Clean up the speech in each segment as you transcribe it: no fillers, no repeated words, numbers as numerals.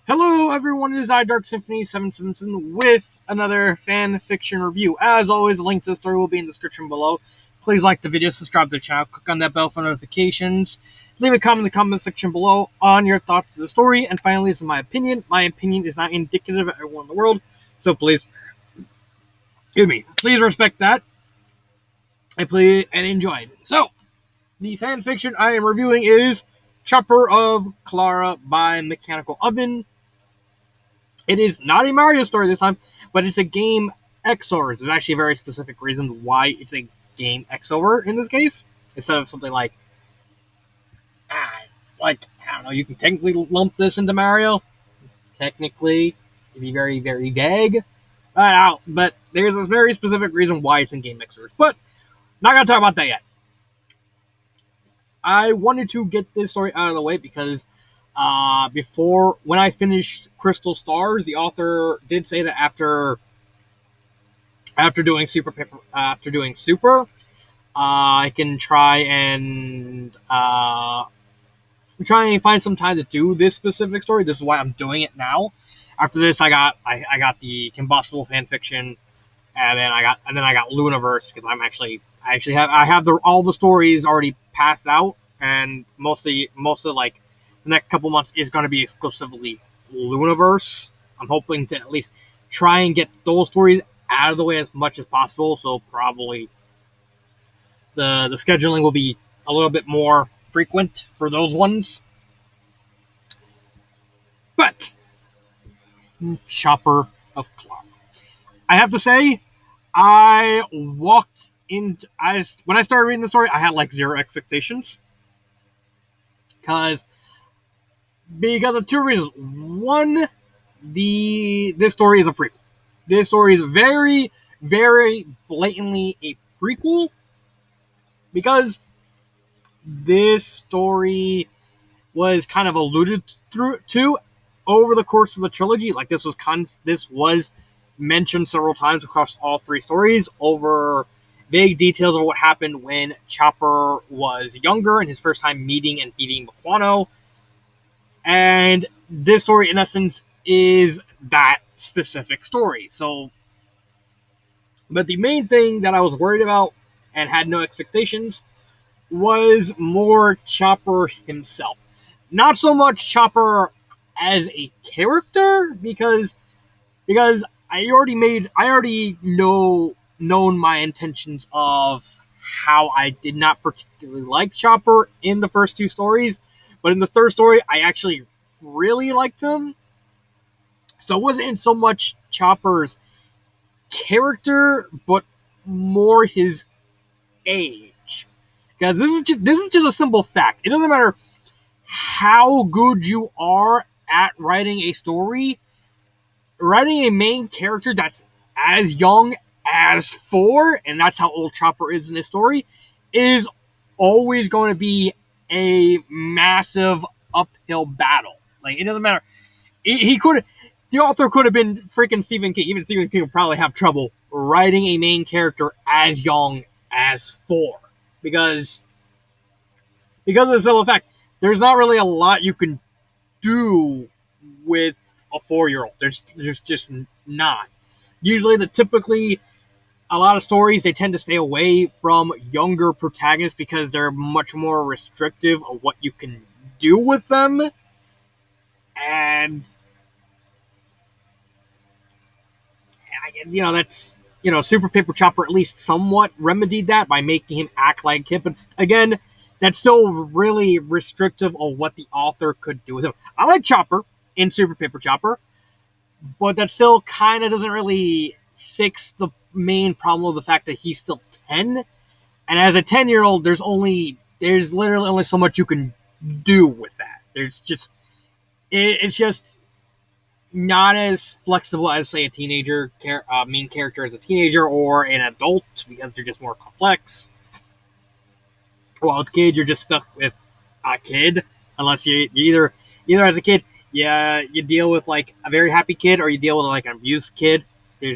Hello everyone, it is I, Dark Symphony 777 with another fan fiction review. As always, the link to the story will be in the description below. Please like the video, subscribe to the channel, click on that bell for notifications. Leave a comment in the comment section below on your thoughts of the story. And finally, this is my opinion. My opinion is not indicative of everyone in the world, so please respect that. And please enjoy it. So, the fan fiction I am reviewing is Chopper of Clara by Mechanical Oven. It is not a Mario story this time, but it's a game XOR. There's actually a very specific reason why it's a game XOR in this case, instead of something like, I don't know, you can technically lump this into Mario. Technically, it'd be very, very vague. But there's a very specific reason why it's in game XORs. But, not going to talk about that yet. I wanted to get this story out of the way because before, when I finished Crystal Stars, the author did say that after doing Super, I can try and find some time to do this specific story. This is why I'm doing it now. After this, I got the Combustible fanfiction, and then I got Lunaverse because I have all the stories already passed out, and most of like the next couple months is going to be exclusively Lunaverse. I'm hoping to at least try and get those stories out of the way as much as possible. So probably the scheduling will be a little bit more frequent for those ones. But Chopper of Clara, I have to say, I walked into when I started reading the story, I had like zero expectations because of two reasons. One, this story is a prequel. This story is very, very blatantly a prequel because this story was kind of alluded to over the course of the trilogy. Like this was mentioned several times across all three stories over vague details of what happened when Chopper was younger and his first time meeting and beating Maquano. And this story, in essence, is that specific story. So, but the main thing that I was worried about and had no expectations was more Chopper himself. Not so much Chopper as a character, because I already known my intentions of how I did not particularly like Chopper in the first two stories. But in the third story, I actually really liked him. So it wasn't so much Chopper's character, but more his age. Because this is just a simple fact. It doesn't matter how good you are at writing a story. Writing a main character that's as young as 4, and that's how old Chopper is in this story, is always going to be a massive uphill battle. Like, it doesn't matter. The author could have been freaking Stephen King. Even Stephen King would probably have trouble writing a main character as young as 4. Because of the simple fact, there's not really a lot you can do with a 4-year-old. There's just not. Usually, a lot of stories, they tend to stay away from younger protagonists because they're much more restrictive of what you can do with them. And, Super Paper Chopper at least somewhat remedied that by making him act like him. But again, that's still really restrictive of what the author could do with him. I like Chopper in Super Paper Chopper, but that still kind of doesn't really fix the main problem of the fact that he's still 10. And as a 10-year-old, there's literally only so much you can do with that. It's just not as flexible as, say, a teenager main character as a teenager or an adult, because they're just more complex. Well, with kids, you're just stuck with a kid, unless you either as a kid, you deal with like a very happy kid, or you deal with like an abused kid. They're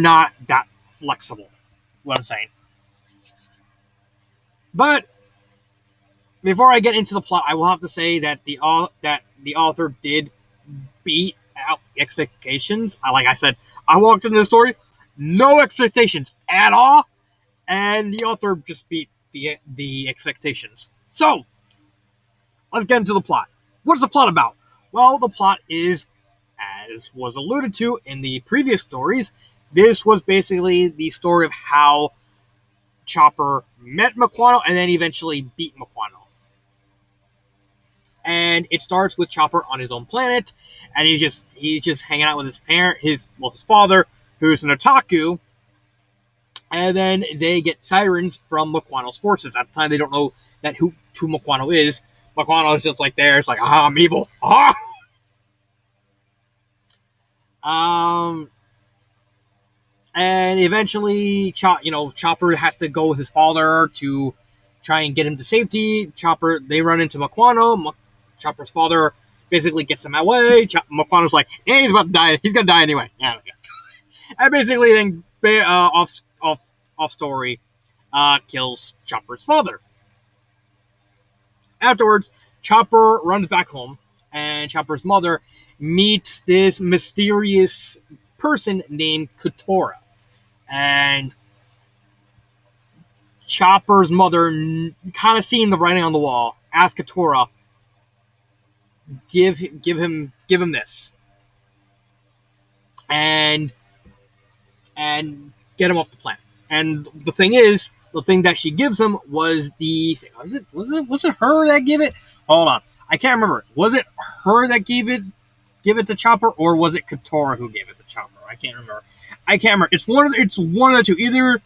not that flexible. What I'm saying. But before I get into the plot, I will have to say that the author did beat out expectations. Like I said, I walked into the story, no expectations at all, and the author just beat the expectations. So, let's get into the plot. What is the plot about? Well, the plot is, as was alluded to in the previous stories, this was basically the story of how Chopper met Mequano and then eventually beat Mequano. And it starts with Chopper on his own planet, and he's just hanging out with his father, who's an otaku. And then they get sirens from Mequano's forces. At the time, they don't know that who Mequano is. Mequano is just like there. It's like, I'm evil. Ah! And eventually, Chopper has to go with his father to try and get him to safety. They run into Mequano. Chopper's father basically gets him away. Mequano's like, yeah, he's about to die. He's gonna die anyway. Yeah. And basically, then off story, kills Chopper's father. Afterwards, Chopper runs back home, and Chopper's mother meets this mysterious person named Katora. And Chopper's mother, kind of seeing the writing on the wall, asks Katora, give him this, and get him off the planet. And the thing that she gives him was was it her that gave it? Hold on, I can't remember. Was it her that gave it to Chopper, or was it Katora who gave it to Chopper? I can't remember. It's one of the two. Either,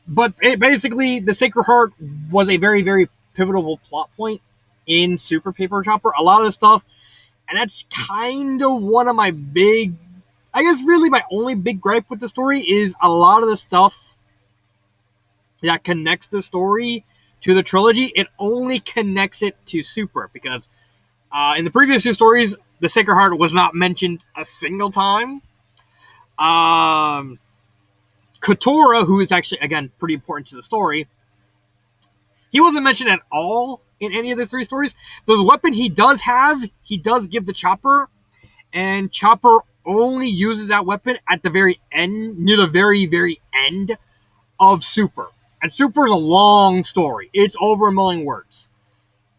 but basically, the Sacred Heart was a very, very pivotal plot point in Super Paper Chopper. A lot of the stuff, and that's kind of one of my really my only big gripe with the story is a lot of the stuff that connects the story to the trilogy. It only connects it to Super, because in the previous two stories, the Sacred Heart was not mentioned a single time. Katora, who is actually, again, pretty important to the story, he wasn't mentioned at all in any of the three stories. The weapon he does have, he does give the Chopper, and Chopper only uses that weapon at the very end, near the very, very end of Super. And Super is a long story. It's over 1 million words.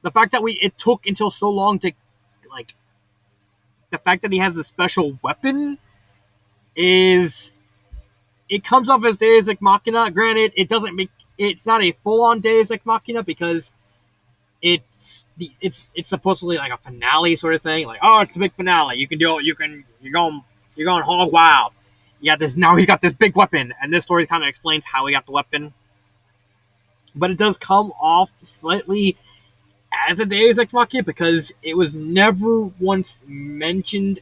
The fact that it took until so long to, the fact that he has a special weapon it comes off as Deus Ex Machina. Granted, it's not a full-on Deus Ex Machina, because it's supposedly like a finale sort of thing. Like, oh, it's the big finale. You can do it. You're going hog wild. Now he's got this big weapon, and this story kind of explains how he got the weapon. But it does come off slightly as a Deus Ex Machina, because it was never once mentioned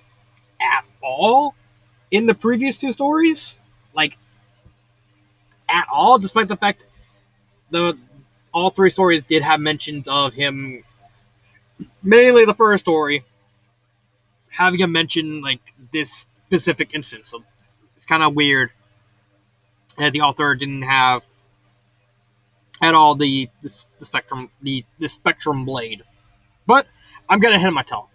at all in the previous two stories, at all, despite the fact all three stories did have mentions of him. Mainly the first story having him mention this specific instance. So it's kind of weird that the author didn't have at all the spectrum blade. But I'm getting ahead of myself,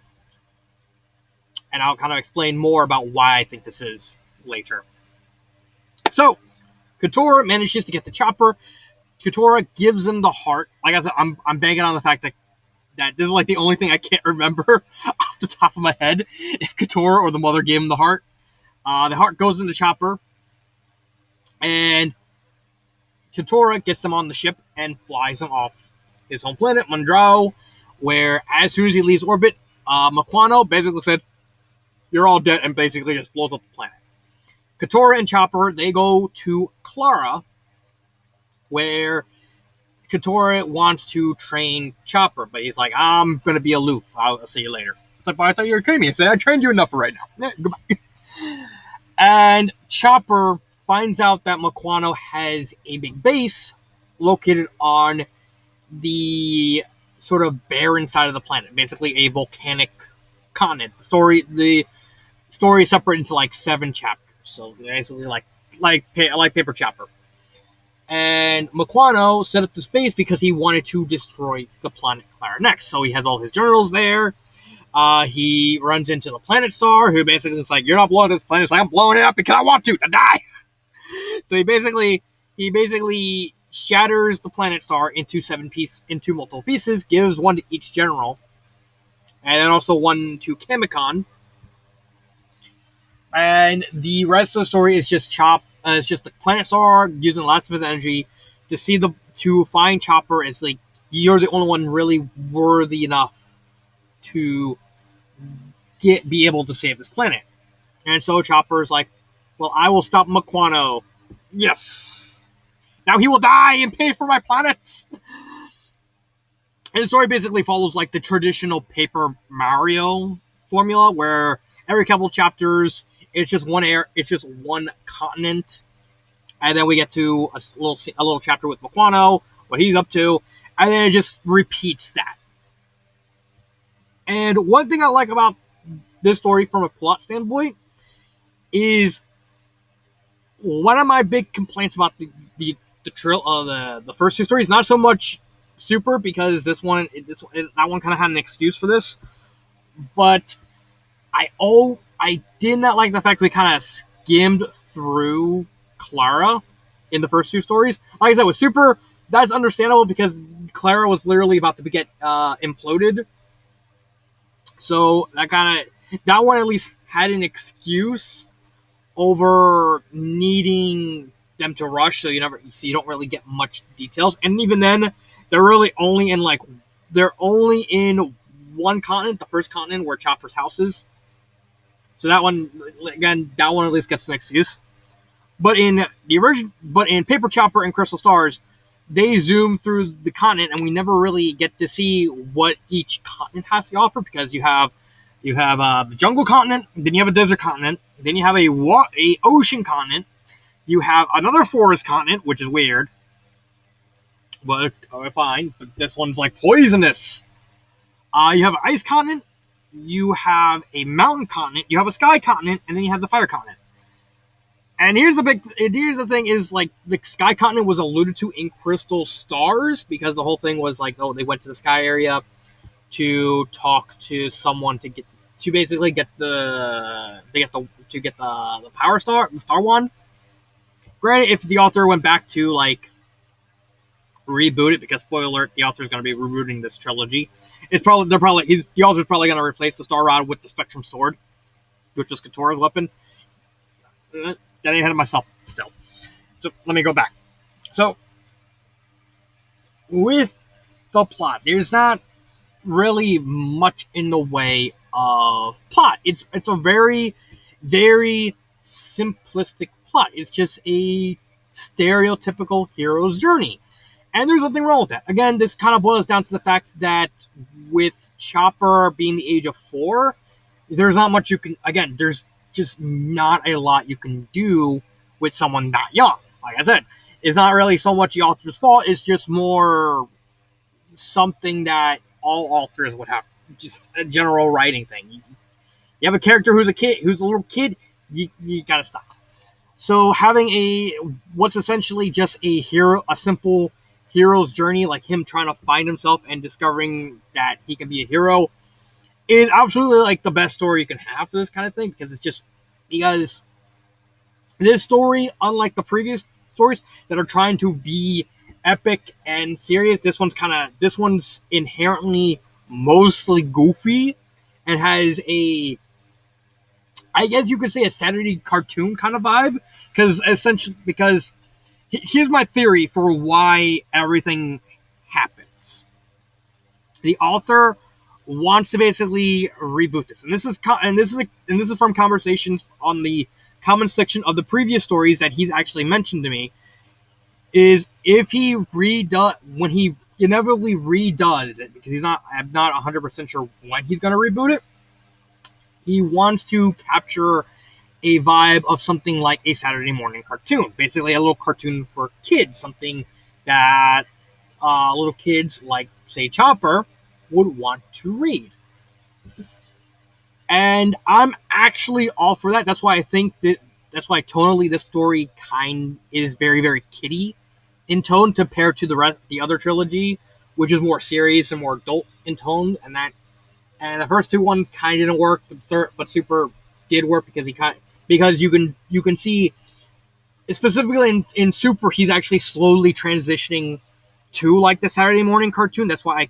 and I'll kind of explain more about why I think this is later. So, Katora manages to get the Chopper. Katora gives him the heart. Like I said, I'm banging on the fact that this is the only thing I can't remember off the top of my head, if Katora or the mother gave him the heart. The heart goes into Chopper, and Katora gets him on the ship and flies him off his home planet, Mondrao, where as soon as he leaves orbit, Mequano basically said, "You're all dead," and basically just blows up the planet. Katora and Chopper, they go to Clara, where Katora wants to train Chopper, but he's like, "I'm going to be aloof. I'll see you later." It's like, "But I thought you were training me." I said, "I trained you enough for right now. Goodbye." And Chopper finds out that Mequano has a big base located on the sort of barren side of the planet, basically a volcanic continent. The story is separated into 7 chapters, so basically like Paper Chopper. And Mequano set up the space because he wanted to destroy the planet Clara next. So he has all his generals there. He runs into the planet star, who basically is like, "You're not blowing this planet." It's like, "I'm blowing it up because I want to die." So he basically shatters the planet star into into multiple pieces, gives one to each general, and then also one to Kamikon. And the rest of the story is just it's just the planet star using lots of his energy to find Chopper. Is like, you're the only one really worthy enough to be able to save this planet. And so Chopper's like, "Well, I will stop Mequano. Yes. Now he will die and pay for my planet." And the story basically follows like the traditional Paper Mario formula, where every couple chapters it's just one continent, and then we get to a little chapter with Mequano, what he's up to, and then it just repeats that. And one thing I like about this story from a plot standpoint is one of my big complaints about the first two stories. Not so much Super, because that one kind of had an excuse for this, but I did not like the fact we kind of skimmed through Clara in the first two stories. Like I said, with Super, that's understandable because Clara was literally about to get imploded. So that one at least had an excuse over needing them to rush, so you don't really get much details. And even then, they're really only in one continent, the first continent where Chopper's house is. So that one at least gets an excuse. But in Paper Chopper and Crystal Stars, they zoom through the continent, and we never really get to see what each continent has to offer, because you have the jungle continent, then you have a desert continent, then you have a ocean continent, you have another forest continent, which is weird, but fine. But this one's like poisonous. You have an ice continent, you have a mountain continent, you have a sky continent, and then you have the fire continent. And here's the thing is, like, the sky continent was alluded to in Crystal Stars, because the whole thing was like, oh, they went to the sky area to talk to someone to basically get the power star, the Star Wand. Granted, if the author went back to like reboot it, because spoiler alert, the author is going to be rebooting this trilogy. The author's probably going to replace the Star Rod with the Spectrum Sword, which is Katora's weapon. Getting ahead of myself still. So let me go back. So with the plot, there's not really much in the way of plot. It's a very, very simplistic plot. It's just a stereotypical hero's journey. And there's nothing wrong with that. Again, this kind of boils down to the fact that with Chopper being the age of 4, there's not much you can... Again, there's just not a lot you can do with someone that young. Like I said, it's not really so much the author's fault. It's just more something that all authors would have. Just a general writing thing. You have a character who's a little kid, you gotta stop. So having what's essentially just a simple hero's journey, like him trying to find himself and discovering that he can be a hero, is absolutely like the best story you can have for this kind of thing, because this story, unlike the previous stories that are trying to be epic and serious, this one's inherently mostly goofy and has I guess you could say a Saturday cartoon kind of vibe, because here's my theory for why everything happens. The author wants to basically reboot this, and this is from conversations on the comment section of the previous stories that he's actually mentioned to me. Is if when he inevitably redoes it, because I'm not 100% sure when he's going to reboot it. He wants to capture a vibe of something like a Saturday morning cartoon, basically a little cartoon for kids, something that little kids like, say, Chopper would want to read. And I'm actually all for that. That's why tonally this story is very, very kiddie. in tone compared to the other trilogy, which is more serious and more adult in tone, and the first two ones kind of didn't work, but Super did work because you can see specifically in Super he's actually slowly transitioning to like the Saturday morning cartoon. That's why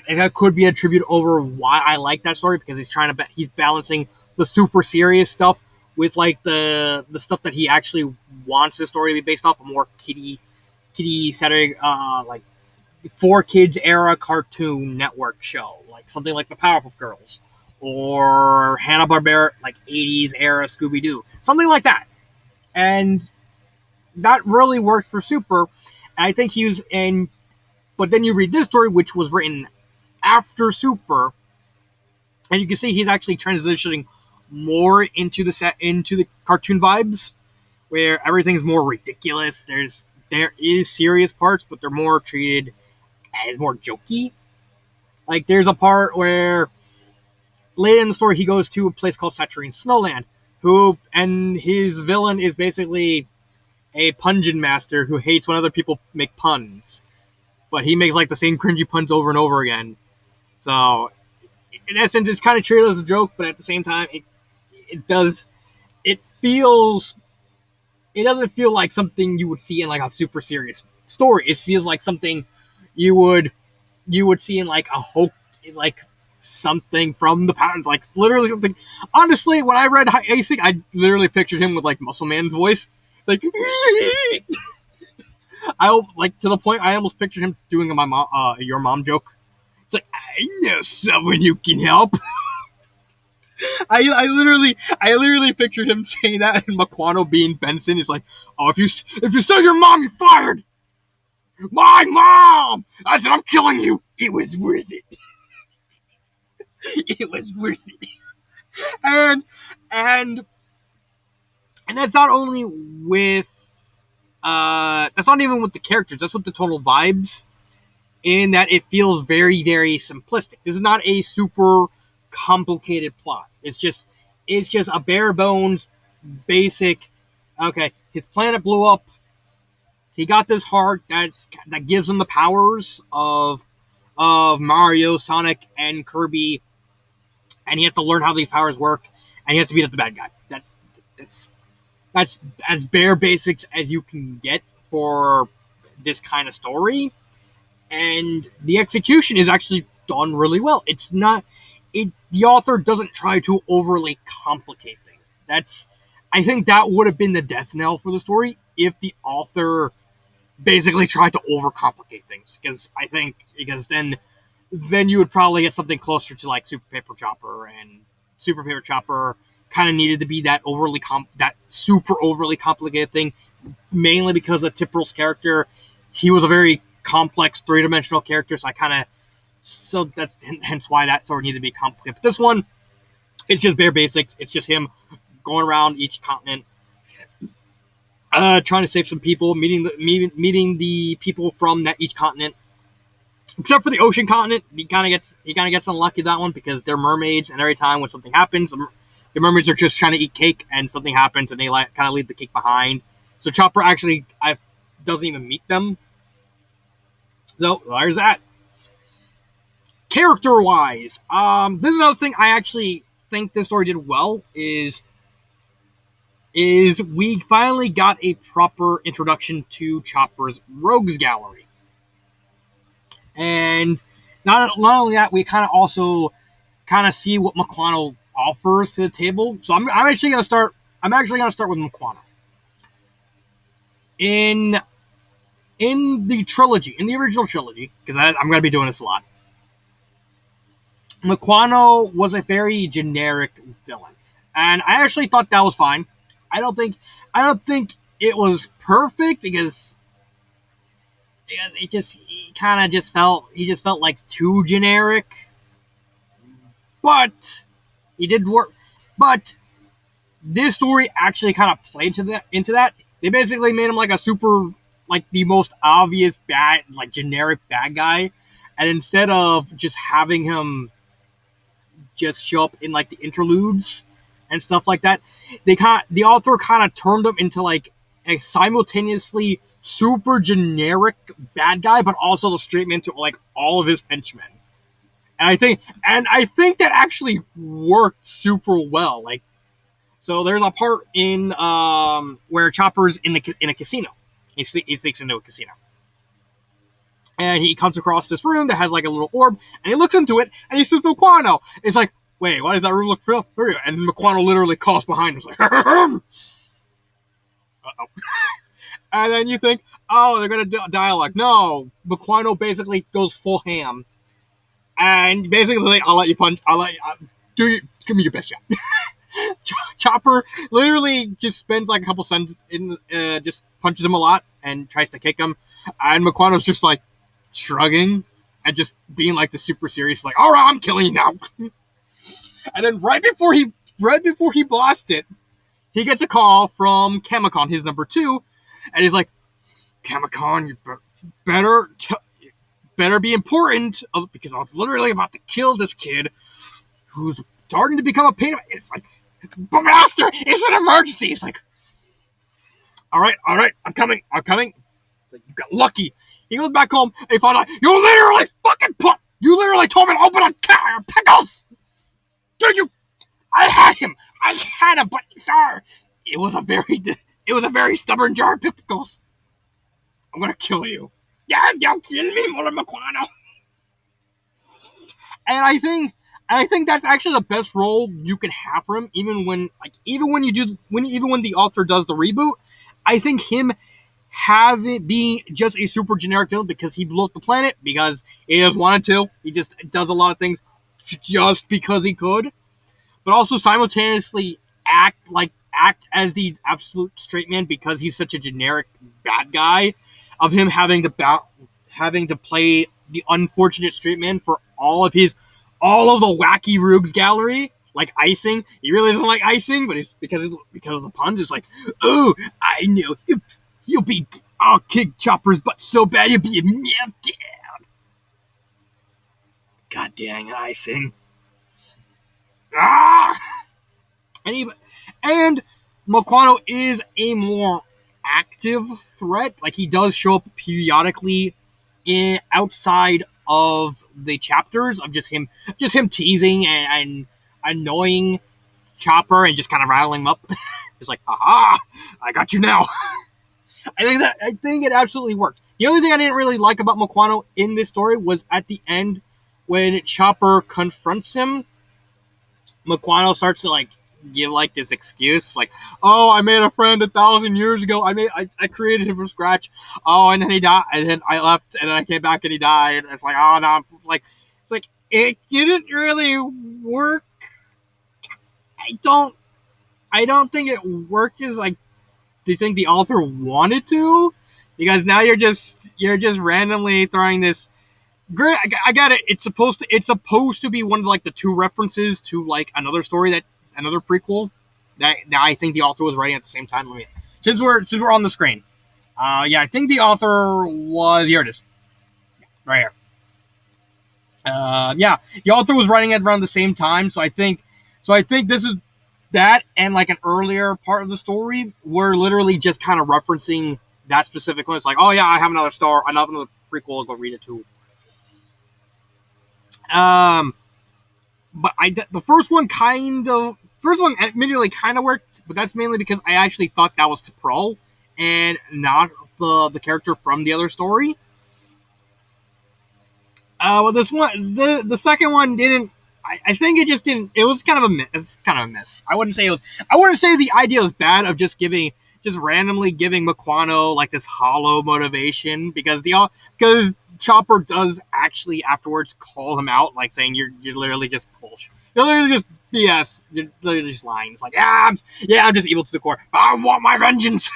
that could be a tribute over why I like that story, because he's balancing the super serious stuff with like the stuff that he actually wants the story to be based off, a more kiddie Saturday like for kids era Cartoon Network show, like something like the Powerpuff Girls or Hanna-Barbera, like 80s era Scooby Doo, something like that. And that really worked for Super. And I think he was in. But then you read this story, which was written after Super, and you can see he's actually transitioning more into the cartoon vibes, where everything's more ridiculous. There is serious parts, but they're more treated as more jokey. Like there's a part where later in the story he goes to a place called Saturine Snowland, and his villain is basically a pungent master who hates when other people make puns, but he makes like the same cringy puns over and over again. So in essence, it's kind of treated as a joke, but at the same time, it doesn't feel like something you would see in like a super serious story. It feels like something you would see in like a hoax, like something from the patent, like literally something. Honestly, when I read Asik, I literally pictured him with like Muscle Man's voice, like I like to the point I almost pictured him doing your mom joke. It's like, I know someone you can help. I literally pictured him saying that, and Maquano being Benson is like, oh, if you say your mom, you're fired. My mom. I said, I'm killing you. It was worth it. It was worth it. And that's not only with that's not even with the characters. That's with the total vibes. In that it feels very, very simplistic. This is not a super complicated plot. It's just a bare bones, basic. Okay, his planet blew up. He got this heart that gives him the powers of Mario, Sonic, and Kirby, and he has to learn how these powers work, and he has to beat up the bad guy. That's as bare basics as you can get for this kind of story. And the execution is actually done really well. The author doesn't try to overly complicate things. I think that would have been the death knell for the story if the author basically tried to overcomplicate things. Because then you would probably get something closer to like Super Paper Chopper, and Super Paper Chopper kind of needed to be that super overly complicated thing, mainly because of Tipperl's character. He was a very complex three-dimensional character, so that's hence why that story needed to be complicated. But this one, it's just bare basics. It's just him going around each continent, trying to save some people, meeting the people from each continent. Except for the ocean continent, he kind of gets unlucky with that one, because they're mermaids, and every time when something happens, the mermaids are just trying to eat cake, and something happens, and they kind of leave the cake behind. So Chopper actually doesn't even meet them. So there's that. Character-wise, this is another thing I actually think this story did well, is we finally got a proper introduction to Chopper's rogues gallery. And not only that, we kind of also see what Maquano offers to the table. So I'm actually gonna start with Maquano. In the trilogy, in the original trilogy, because I'm gonna be doing this a lot, Maquano was a very generic villain, and I actually thought that was fine. I don't think it was perfect, because he just felt like too generic. But he did work. But this story actually kind of played into that. They basically made him like a super, like the most obvious bad, like generic bad guy, and instead of just having him just show up in like the interludes and stuff like that, the author kind of turned him into like a simultaneously super generic bad guy, but also the straight man to like all of his henchmen. And I think that actually worked super well. Like, so there's a part in where Chopper's in a casino. He sneaks into a casino, and he comes across this room that has like a little orb, and he looks into it, and he sees Mequano. It's like, wait, why does that room look familiar? And Mequano literally coughs behind him. It's like, uh-oh. And then you think, oh, they're gonna do dialogue. No, Mequano basically goes full ham, and basically like, I'll let you punch. Give me your best shot. Chopper literally just spends like a couple seconds just punches him a lot and tries to kick him, and Mequano's just like shrugging and just being like the super serious, like, all right, I'm killing you now. And then right before he blasts it, he gets a call from Kamikon, his number 2, and he's like, Kamikon, you better be important, because I'm literally about to kill this kid who's starting to become a pain. It's like, but master, it's an emergency. It's like, all right, I'm coming. Like, you got lucky. He goes back home and he found out, you literally told me to open a can of pickles. Did you? I had him, but sir, it was a very stubborn jar of pickles. I'm gonna kill you. Yeah, don't kill me, Mother Mequano. And I think that's actually the best role you can have for him, even when the author does the reboot. I think him have it being just a super generic villain because he blew up the planet, because he just wanted to. He just does a lot of things just because he could, but also simultaneously act as the absolute straight man because he's such a generic bad guy. Of him having to play the unfortunate straight man for all of the wacky Rubes gallery, like icing. He really doesn't like icing, but it's because of the puns. It's like, oh, I know I'll kick Chopper's butt so bad you'll be a meltdown. God dang icing. Ah! And Mequano is a more active threat. Like, he does show up periodically outside of the chapters of just him teasing and annoying Chopper and just kind of rattling him up. It's like, aha, I got you now. I think it absolutely worked. The only thing I didn't really like about Mequano in this story was at the end when Chopper confronts him. Mequano starts to like give like this excuse, like, oh, I made a friend 1,000 years ago. I created him from scratch. Oh, and then he died, and then I left, and then I came back and he died. It's like, oh no, it's like it didn't really work. I don't think it worked as like, do you think the author wanted to? Because now you're just randomly throwing this. Great, I got it. It's supposed to be one of like the 2 references to like another prequel that I think the author was writing at the same time. Since we're on the screen, yeah, I think the author was, here it is, right here. Yeah, the author was writing it around the same time, so I think this is that, and like an earlier part of the story, we're literally just kind of referencing that specific one. It's like, oh yeah, I have another prequel. I'll go read it too. But the first one admittedly kind of worked, but that's mainly because I actually thought that was T'Pol and not the character from the other story. Well, this one, the second one didn't. I think it just didn't. It was kind of a miss. It's kind of a miss. I wouldn't say the idea was bad of just randomly giving Mequano like this hollow motivation, because Chopper does actually afterwards call him out, like saying you're literally just bullshit. You're literally just BS. You're literally just lying. It's like, I'm just evil to the core. I want my vengeance.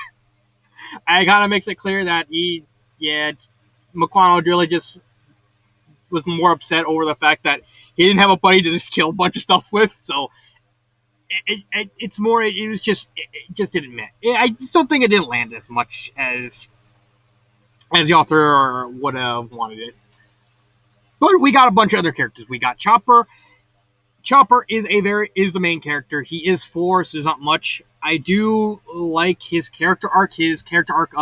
And it kind of makes it clear that Mequano really just was more upset over the fact that he didn't have a buddy to just kill a bunch of stuff with. So it just didn't match. I just don't think it didn't land as much as the author would have wanted it. But we got a bunch of other characters. We got Chopper. Chopper is the main character. He is 4, so there's not much I do like his character arc. His character arc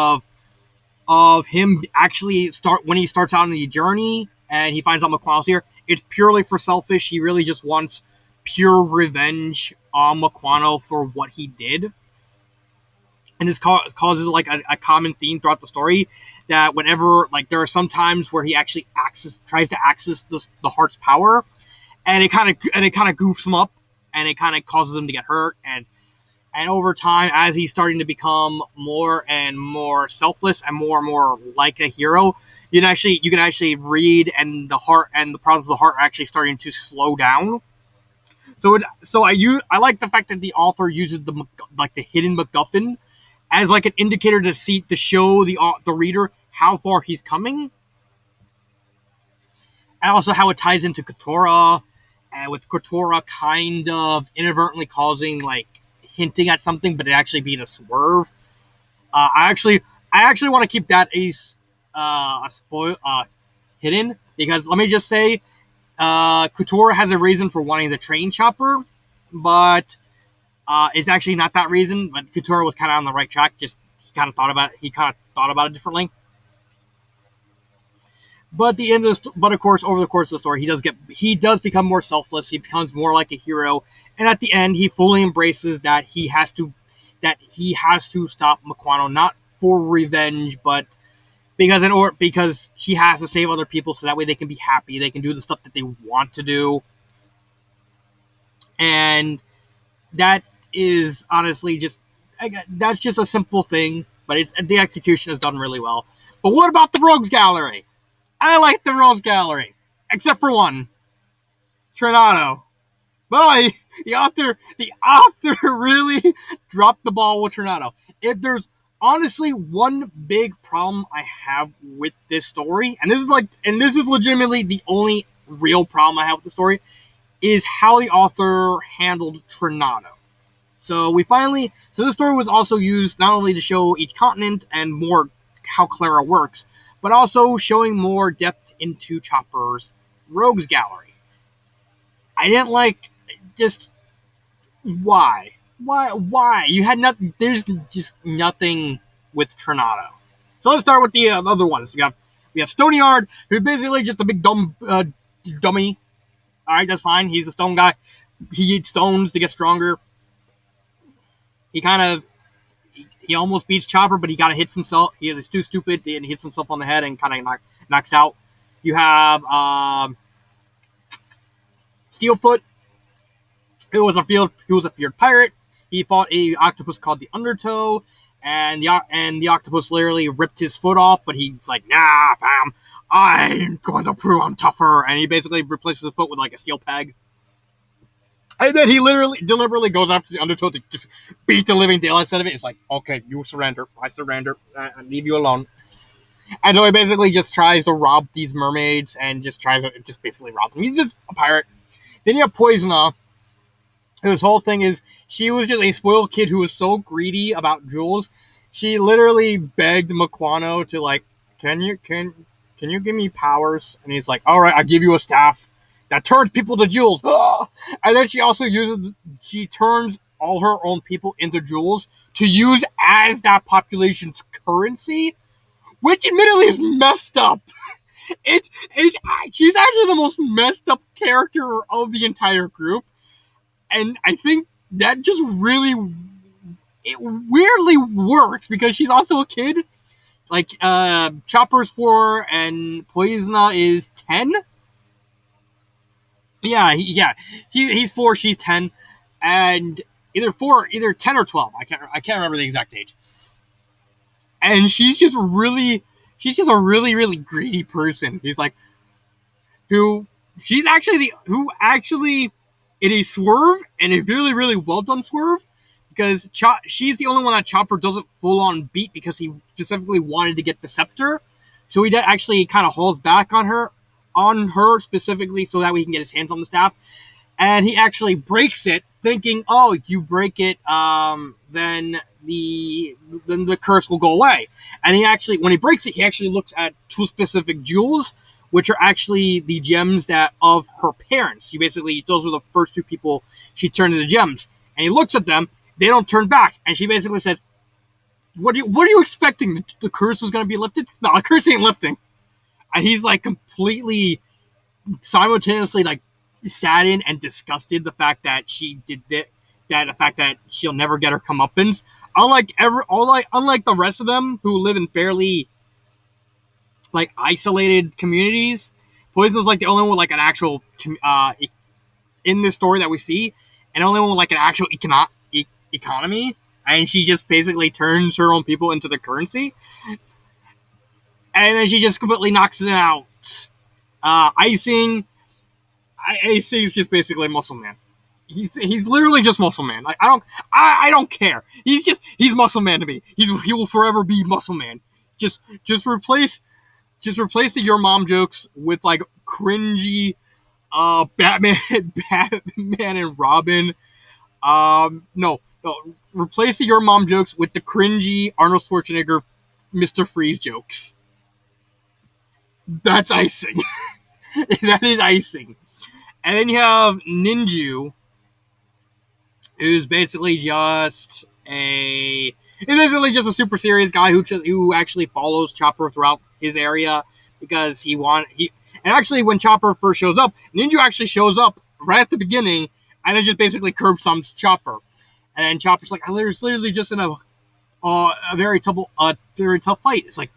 of him actually when he starts out on the journey and he finds out McQuano's here. It's purely for selfish. He really just wants pure revenge on McQuano for what he did. And this causes like a common theme throughout the story that whenever like there are some times where he actually tries to access the heart's power, and it kind of goofs him up, and it kind of causes him to get hurt, and over time, as he's starting to become more and more selfless and more like a hero, you can actually read, and the heart and the problems of the heart are actually starting to slow down. So I like the fact that the author uses the hidden MacGuffin as like an indicator to show the reader how far he's coming, and also how it ties into Clara, and with Clara kind of inadvertently causing like hinting at something, but it actually being a swerve. I actually want to keep that hidden, because let me just say, Clara has a reason for wanting the train Chopper, but it's actually not that reason. But Clara was kind of on the right track. Just he kind of thought about it differently. But of course, over the course of the story, he does become more selfless. He becomes more like a hero, and at the end, he fully embraces that he has to stop McQuano, not for revenge, but because he has to save other people, so that way they can be happy, they can do the stuff that they want to do, and that is honestly that's just a simple thing, but the execution is done really well. But what about the Rogues Gallery? I like the Rogues Gallery, except for one, Tornado. But the author really dropped the ball with Tornado. If there's honestly one big problem I have with this story, and this is legitimately the only real problem I have with the story, is how the author handled Tornado. So this story was also used not only to show each continent and more how Clara works, but also showing more depth into Chopper's Rogues Gallery. I didn't like just why you had nothing. There's just nothing with Tornado. So let's start with the other ones. We have Stoneyard, who's basically just a big dummy. All right, that's fine. He's a stone guy. He eats stones to get stronger. He almost beats Chopper, but he kind of hits himself. He's too stupid and hits himself on the head and kind of knocks out. You have Steelfoot, who was a feared pirate. He fought a octopus called the Undertow, and the octopus literally ripped his foot off. But he's like, "Nah, fam, I'm going to prove I'm tougher." And he basically replaces his foot with like a steel peg. And then he deliberately goes after the Undertow to just beat the living daylights out of it. It's like, okay, you surrender. I surrender. I leave you alone. And so he basically just tries to rob these mermaids and just basically rob them. He's just a pirate. Then you have Poisona, whose whole thing is she was just a spoiled kid who was so greedy about jewels. She literally begged McQuano to like, can you give me powers? And he's like, all right, I'll give you a staff that turns people to jewels. And then she turns all her own people into jewels to use as that population's currency, which admittedly is messed up. She's actually the most messed up character of the entire group. And I think that just it weirdly works because she's also a kid. Like, Chopper's 4 and Poisona is 10. Yeah. He's 4, she's 10, and either 10 or 12. I can't remember the exact age. And she's just a really, really greedy person. He's like, who actually in a swerve, and a really, really well done swerve, because she's the only one that Chopper doesn't full on beat because he specifically wanted to get the scepter. So he actually kind of holds back on her specifically so that we can get his hands on the staff. And he actually breaks it, thinking, oh, you break it, then the curse will go away. And when he breaks it, he actually looks at 2 specific jewels, which are actually the gems of her parents. Those are the first 2 people she turned into gems. And he looks at them, they don't turn back. And she basically said, what are you expecting? The curse is going to be lifted? No, the curse ain't lifting. And he's like completely simultaneously like saddened and disgusted the fact that she did that the fact that she'll never get her comeuppance. Unlike the rest of them who live in fairly like isolated communities, Poison's like the only one with like an actual in this story that we see, and only one with like an actual economy, and she just basically turns her own people into the currency, and then she just completely knocks it out. Icing is just basically Muscle Man. He's literally just Muscle Man. Like I don't care. He's Muscle Man to me. He will forever be Muscle Man. Just replace the your mom jokes with like cringy Batman and Robin. No. Replace the your mom jokes with the cringy Arnold Schwarzenegger Mr. Freeze jokes. That's icing. That is icing. And then you have Ninju, who's basically just a super serious guy who actually follows Chopper throughout his area because and actually when Chopper first shows up, Ninju actually shows up right at the beginning and then just basically curb stomps Chopper. And then Chopper's like, I was literally just in a very tough fight. It's like,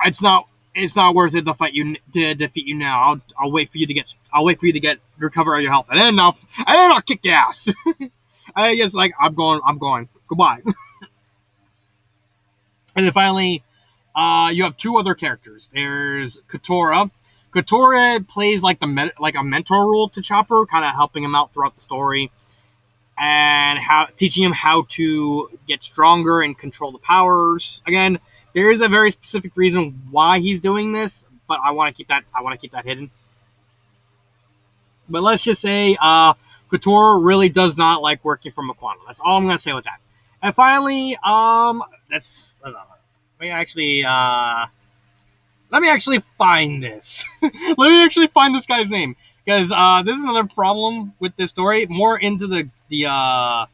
it's not worth it to defeat you now. I'll wait for you to recover your health, and then I'll kick your ass. I just like I'm going. Goodbye. And then finally, you have two other characters. There's Katora. Katora plays like a mentor role to Chopper, kind of helping him out throughout the story, and teaching him how to get stronger and control the powers. Again, there is a very specific reason why he's doing this, but I want to keep that hidden. But let's just say Couture really does not like working for Mequano. That's all I'm going to say with that. And finally, let me actually find this. Let me actually find this guy's name, because this is another problem with this story. More into the there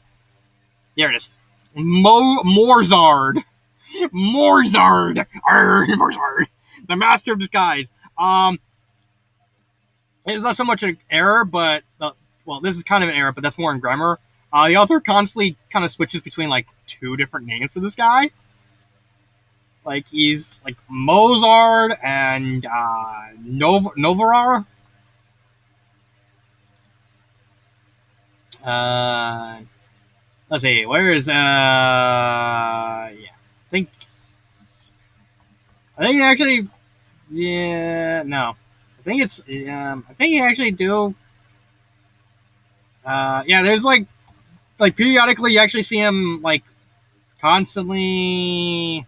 it is. Morzard, the master of disguise. It's not so much an error, but this is kind of an error, but that's more in grammar. The author constantly kind of switches between like two different names for this guy. Like he's like Mozart and Novarar. Let's see, where is I think actually, no. I think you actually do. There's like periodically you actually see him like constantly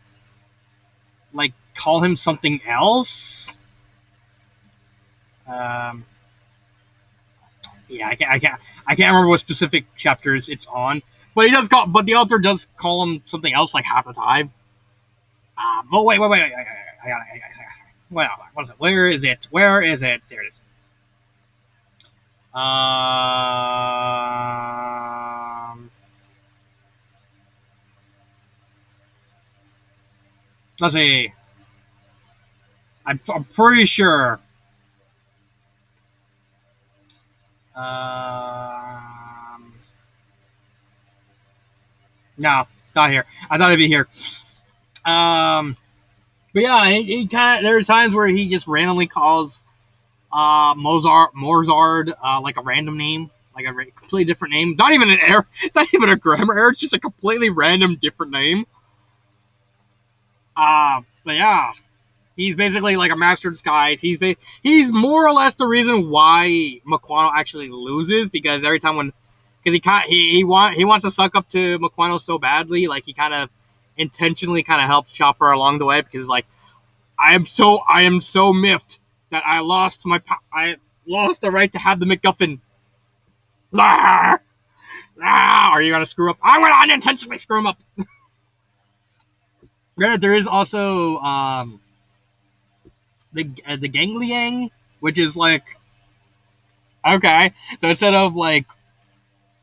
like call him something else. I can't remember what specific chapters it's on, but the author does call him something else like half the time. But wait, I got it. Where is it? There it is. Let's see. I'm pretty sure. No, not here. I thought it'd be here. But yeah, he kind of. There are times where he just randomly calls Morzard like a random name, like a completely different name. Not even an error. It's not even a grammar error. It's just a completely random different name. But yeah, he's basically like a master of disguise. He's more or less the reason why Mequano actually loses, because every time he wants to suck up to Mequano so badly, like he kind of intentionally kind of helps Chopper along the way, because like I am so miffed that I lost the right to have the MacGuffin. Are you gonna screw up? I'm gonna unintentionally screw him up. Granted, there is also the Gangliang, which is like, okay, so instead of like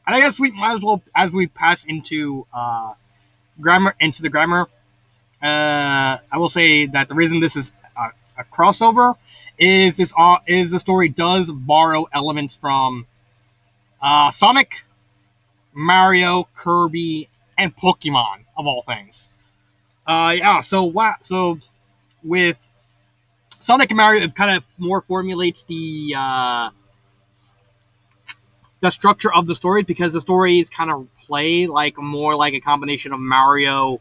And I guess we might as well, as we pass into grammar, into the grammar. I will say that the reason this is a crossover is the story does borrow elements from Sonic, Mario, Kirby, and Pokemon of all things. Yeah. So with Sonic and Mario, it kind of more formulates the structure of the story, because the stories kind of play like more like a combination of Mario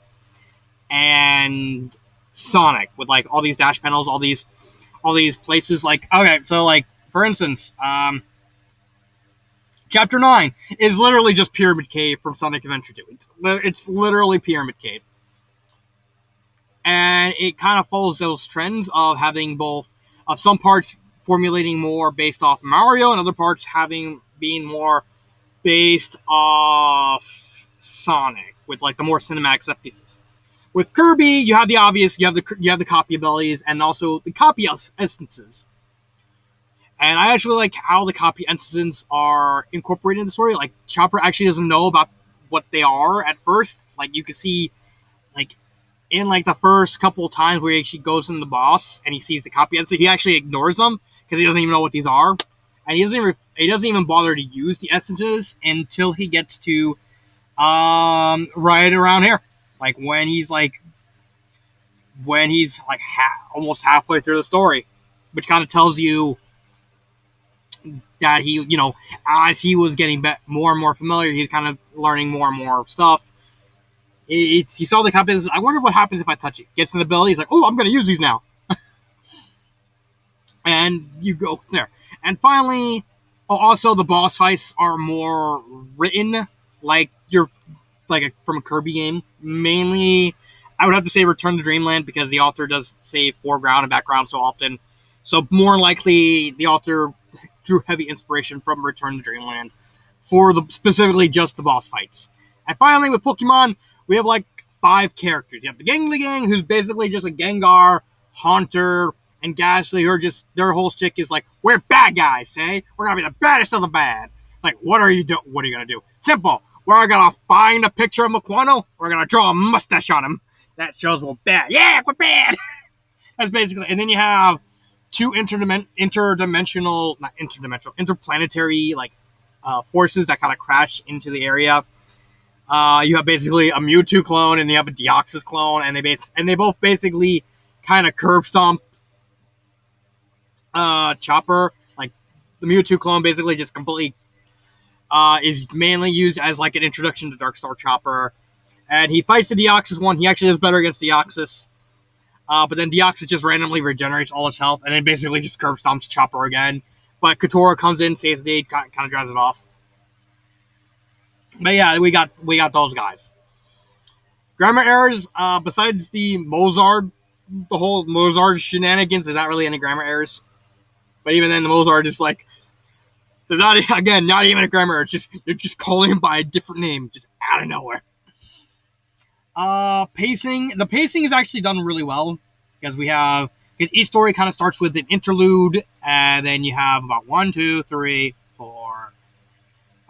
and Sonic, with like all these dash panels, all these places. Like, okay, so like for instance, Chapter 9 is literally just Pyramid Cave from Sonic Adventure 2. It's literally Pyramid Cave. And it kind of follows those trends of having both, of some parts formulating more based off Mario and other parts being more based off Sonic, with like the more cinematic set pieces. With Kirby, you have the obvious, you have the copy abilities and also the copy essences. And I actually like how the copy instances are incorporated in the story. Like, Chopper actually doesn't know about what they are at first. Like, you can see, like, in, like, the first couple of times where he actually goes in the boss and he sees the copy instance, he actually ignores them because he doesn't even know what these are. And he doesn't even bother to use the essences until he gets to, right around here. Like, when he's almost halfway through the story, which kind of tells you that he, as he was getting more and more familiar, he's kind of learning more and more stuff. He saw the copy. I wonder what happens if I touch it. Gets an ability. He's like, oh, I'm going to use these now. And you go there. And finally, also the boss fights are more written, like from a Kirby game. Mainly, I would have to say Return to Dreamland, because the author does say foreground and background so often. So more likely, the author drew heavy inspiration from Return to Dreamland for specifically just the boss fights. And finally, with Pokemon, we have like 5 characters. You have the Gangly Gang, who's basically just a Gengar, Haunter, and Ghastly, who are just, their whole shtick is like, we're bad guys, eh? We're gonna be the baddest of the bad. Like, what are you gonna do? Simple. We're gonna find a picture of Maquano, we're gonna draw a mustache on him. That shows we're bad. Yeah, we're bad! That's basically, and then you have 2 interplanetary forces that kind of crash into the area. You have basically a Mewtwo clone and you have a Deoxys clone, and they both basically kind of curb stomp Chopper. Like, the Mewtwo clone basically just completely is mainly used as like an introduction to Darkstar Chopper, and he fights the Deoxys one. He actually does better against Deoxys. But then Deoxys just randomly regenerates all its health, and then basically just curb stomps Chopper again. But Katora comes in, saves the day, kind of drives it off. But yeah, we got those guys. Grammar errors, besides the whole Mozart shenanigans, there's not really any grammar errors. But even then, the Mozart is like, there's not even a grammar error. It's just, you're just calling him by a different name, just out of nowhere. Pacing. The pacing is actually done really well, because each story kind of starts with an interlude, and then you have about 1, 2, 3, 4,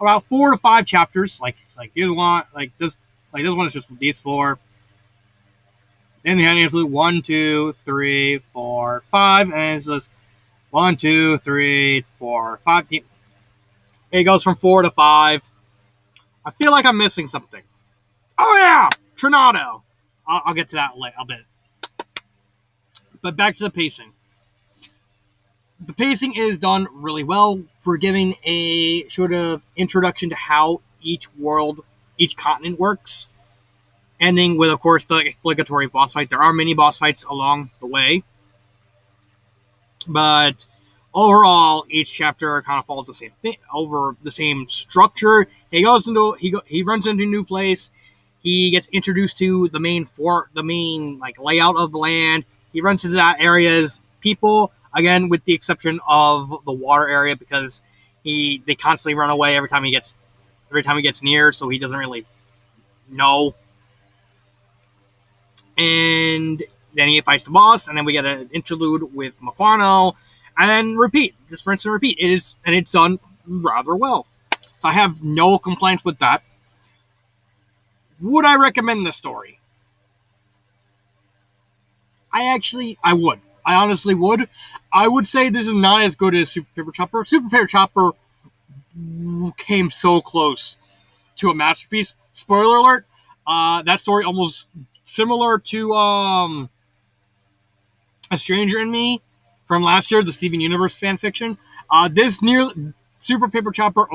about 4 to 5 chapters. Like you want, like this one is just these 4. Then you have the interlude 1, 2, 3, 4, 5, and it's just 1, 2, 3, 4, 5. See, it goes from 4 to 5. I feel like I'm missing something. Oh yeah! Tornado. I'll get to that a bit. But back to the pacing. The pacing is done really well. We're giving a sort of introduction to how each continent works. Ending with, of course, the obligatory boss fight. There are many boss fights along the way. But overall, each chapter kind of follows the same thing, over the same structure. He runs into a new place. He gets introduced to the main layout of the land. He runs into that area's people, again, with the exception of the water area, because they constantly run away every time he gets near, so he doesn't really know. And then he fights the boss, and then we get an interlude with Maquano, and then repeat, just rinse and repeat. It's done rather well. So I have no complaints with that. Would I recommend this story? I would. I honestly would. I would say this is not as good as Super Paper Chopper. Super Paper Chopper came so close to a masterpiece. Spoiler alert, that story almost similar to A Stranger in Me from last year, the Steven Universe fanfiction. This near Super Paper Chopper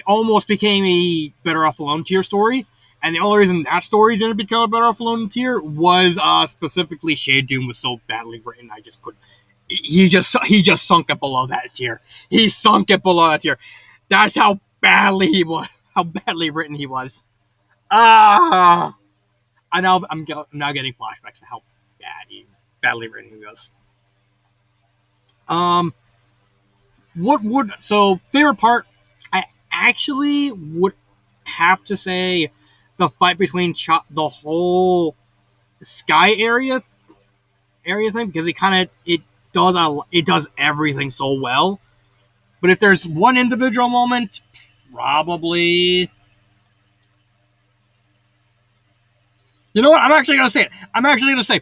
almost became a Better Off Alone tier story. And the only reason that story didn't become a Better Off Alone tier was specifically Shade Doom was so badly written. I just couldn't. He just sunk it below that tier. He sunk it below that tier. That's how badly he was. How badly written he was. I now I'm now getting flashbacks to how badly written he was. What would favorite part? I actually would have to say the fight between the whole sky area thing, because it does everything so well. But if there's one individual moment, probably. You know what? I'm actually gonna say it. I'm actually gonna say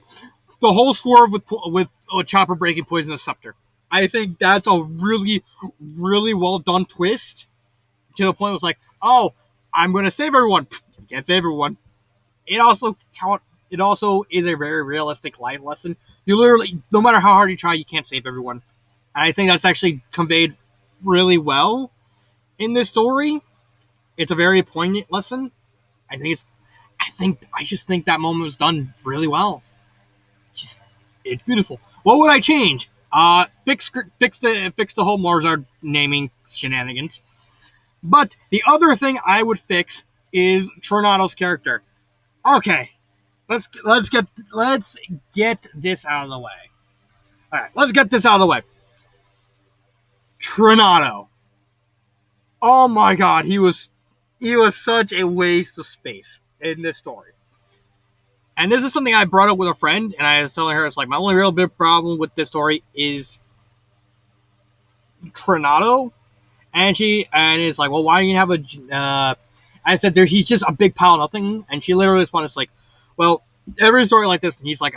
the whole swerve with Chopper breaking Poisonous Scepter. I think that's a really, really well done twist. To the point where it's like, oh, I'm gonna save everyone. You can't save everyone. It also is a very realistic life lesson. You literally, no matter how hard you try, you can't save everyone. And I think that's actually conveyed really well in this story. It's a very poignant lesson. I just think that moment was done really well. It's beautiful. What would I change? Fix the whole Marzard naming shenanigans. But the other thing I would fix is Tornado's character. Okay, let's get this out of the way. All right, let's get this out of the way. Tornado. Oh my God, he was such a waste of space in this story. And this is something I brought up with a friend, and I was telling her, it's like, my only real big problem with this story is Tornado. And it's like, well, why do you have a... I said, he's just a big pile of nothing. And she literally responded, it's like, well, every story like this, he's like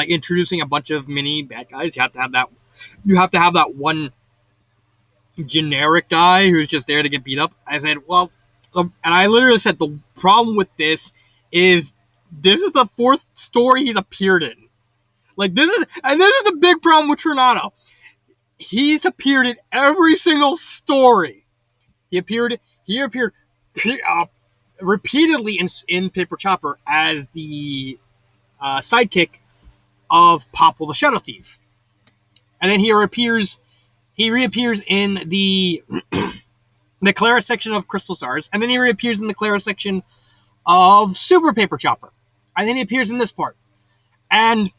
introducing a bunch of mini bad guys. You have to have that one generic guy who's just there to get beat up. I said, well, and I literally said, the problem with this is the fourth story he's appeared in. Like, this is the big problem with Tornado. He's appeared in every single story. He appeared repeatedly in Paper Chopper as the sidekick of Popple the Shadow Thief. And then he reappears in the the Clara section of Crystal Stars, and then he reappears in the Clara section of Super Paper Chopper. And then he appears in this part. And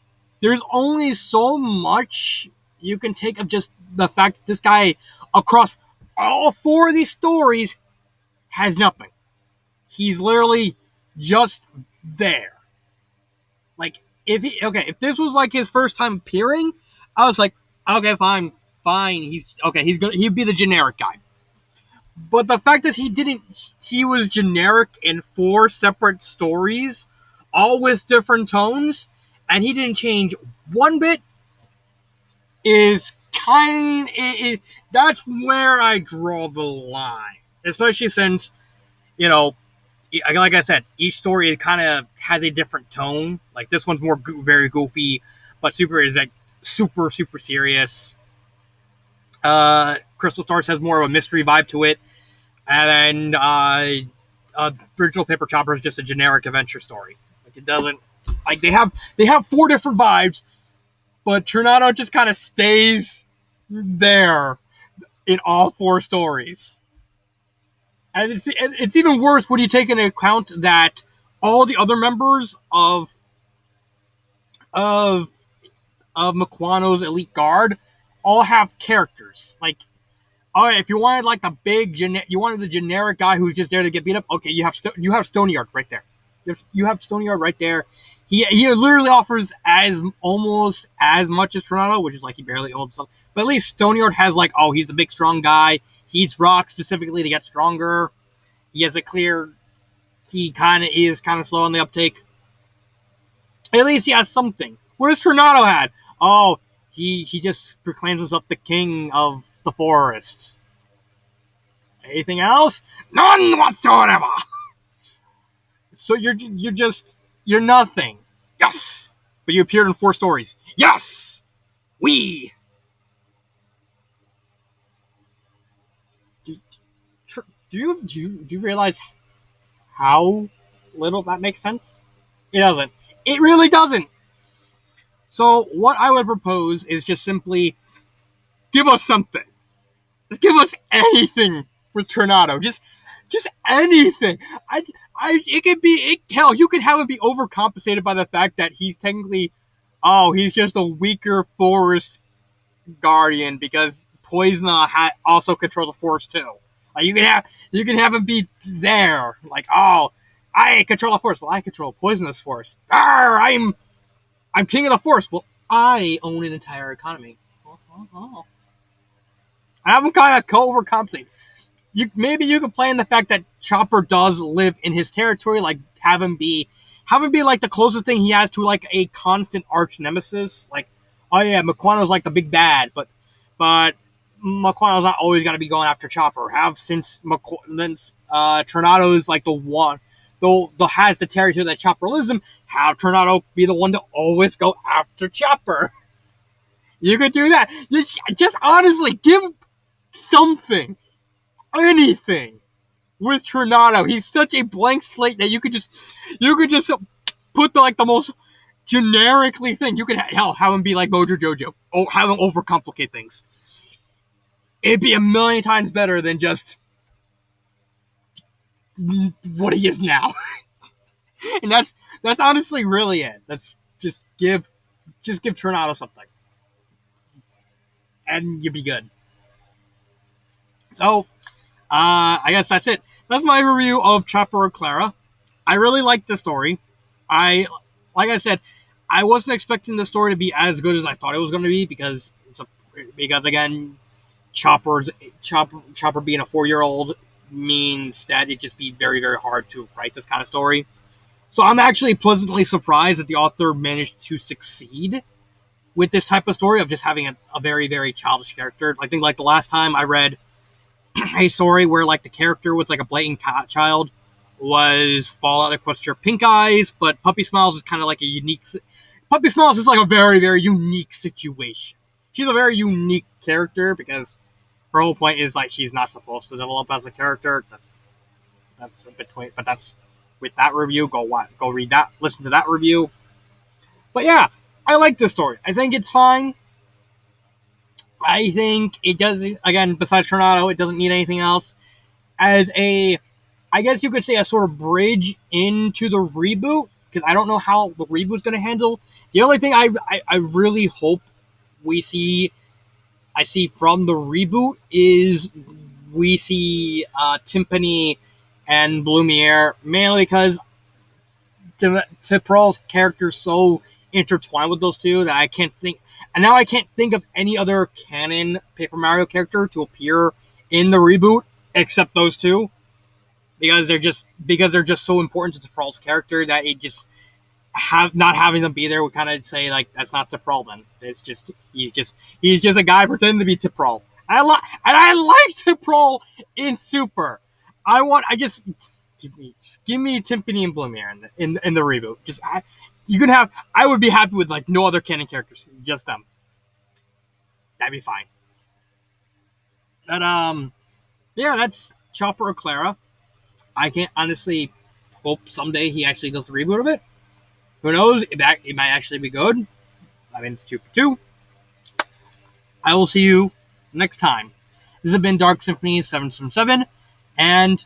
there's only so much you can take of just the fact that this guy, across all four of these stories, has nothing. He's literally just there. Like, if this was like his first time appearing, I was like, okay, fine. He'd be the generic guy. But the fact that he was generic in 4 separate stories, all with different tones, and he didn't change one bit, is that's where I draw the line. Especially since, like I said, each story kind of has a different tone. Like, this one's very goofy, but Super is like super, super serious. Crystal Stars has more of a mystery vibe to it. And then Original Paper Chopper is just a generic adventure story. Like, it doesn't... Like, they have 4 different vibes, but Tornado just kind of stays there in all 4 stories. And it's even worse when you take into account that all the other members of Mequano's Elite Guard all have characters. Like, if you wanted like you wanted the generic guy who's just there to get beat up. Okay, you have Stoneyard right there. You have Stoneyard right there. He literally offers almost as much as Tornado, which is like he barely owns himself. But at least Stoneyard has like, oh, he's the big strong guy. He eats rocks specifically to get stronger. He has a clear. He is kind of slow on the uptake. At least he has something. Whereas Tornado had, oh, he just proclaims himself the king of the forest. Anything else? None whatsoever. So you're nothing. Yes, but you appeared in 4 stories. Yes, we. Do you realize how little that makes sense? It doesn't. It really doesn't. So what I would propose is just simply give us something. Give us anything with Tornado. Just anything. It could be hell. You could have him be overcompensated by the fact that he's technically, he's just a weaker forest guardian because Poisona also controls the forest too. Like you can have him be there. Like, oh, I control the forest. Well, I control Poisona's forest. I'm king of the forest. Well, I own an entire economy. I have him kind of overcompensate. Maybe you could play in the fact that Chopper does live in his territory, like have him be like the closest thing he has to like a constant arch nemesis. Like, oh yeah, Mequano's like the big bad, but Mequano's not always gonna be going after Chopper. Since Tornado is like the one, though has the territory that Chopper lives in, have Tornado be the one to always go after Chopper. You could do that. Just honestly give something. Anything with Tornado. He's such a blank slate that you could just put the most generically thing. You could have him be like Mojo Jojo. Oh, have him overcomplicate things. It'd be a million times better than just what he is now. And that's honestly really it. That's just give Tornado something. And you'd be good. So I guess that's it. That's my review of Chopper and Clara. I really liked the story. Like I said, I wasn't expecting the story to be as good as I thought it was going to be because again, Chopper being a 4-year-old means that it'd just be very, very hard to write this kind of story. So I'm actually pleasantly surprised that the author managed to succeed with this type of story of just having a very, very childish character. I think like the last time I read a story where like the character was like a blatant child was Fallout Equestria Pink Eyes, but Puppy Smiles is kind of like a unique. Puppy Smiles is like a very, very unique situation. She's a very unique character because her whole point is like she's not supposed to develop as a character. That's between, but that's with that review. Go read that, listen to that review. But yeah, I like this story. I think it's fine. I think it does, again, besides Tornado, it doesn't need anything else. As I guess you could say a sort of bridge into the reboot, because I don't know how the reboot's going to handle. The only thing I really hope I see from the reboot is we see Timpani and Blumiere, mainly because Tipperell's character's so intertwined with those two that I can't think of any other canon Paper Mario character to appear in the reboot except those two, because they're just so important to Tipperell's character that it just not having them be there would kind of say like that's not Tipperell. Then it's just he's just a guy pretending to be Tipperell. I like Tipperell in Super. Give me Timpani and Blumiere in the reboot. I would be happy with like no other canon characters, just them. That'd be fine. But yeah, that's Chopper or Clara. I can't honestly hope someday he actually does the reboot of it. Who knows? It might actually be good. I mean, it's 2 for 2. I will see you next time. This has been Dark Symphony 777, and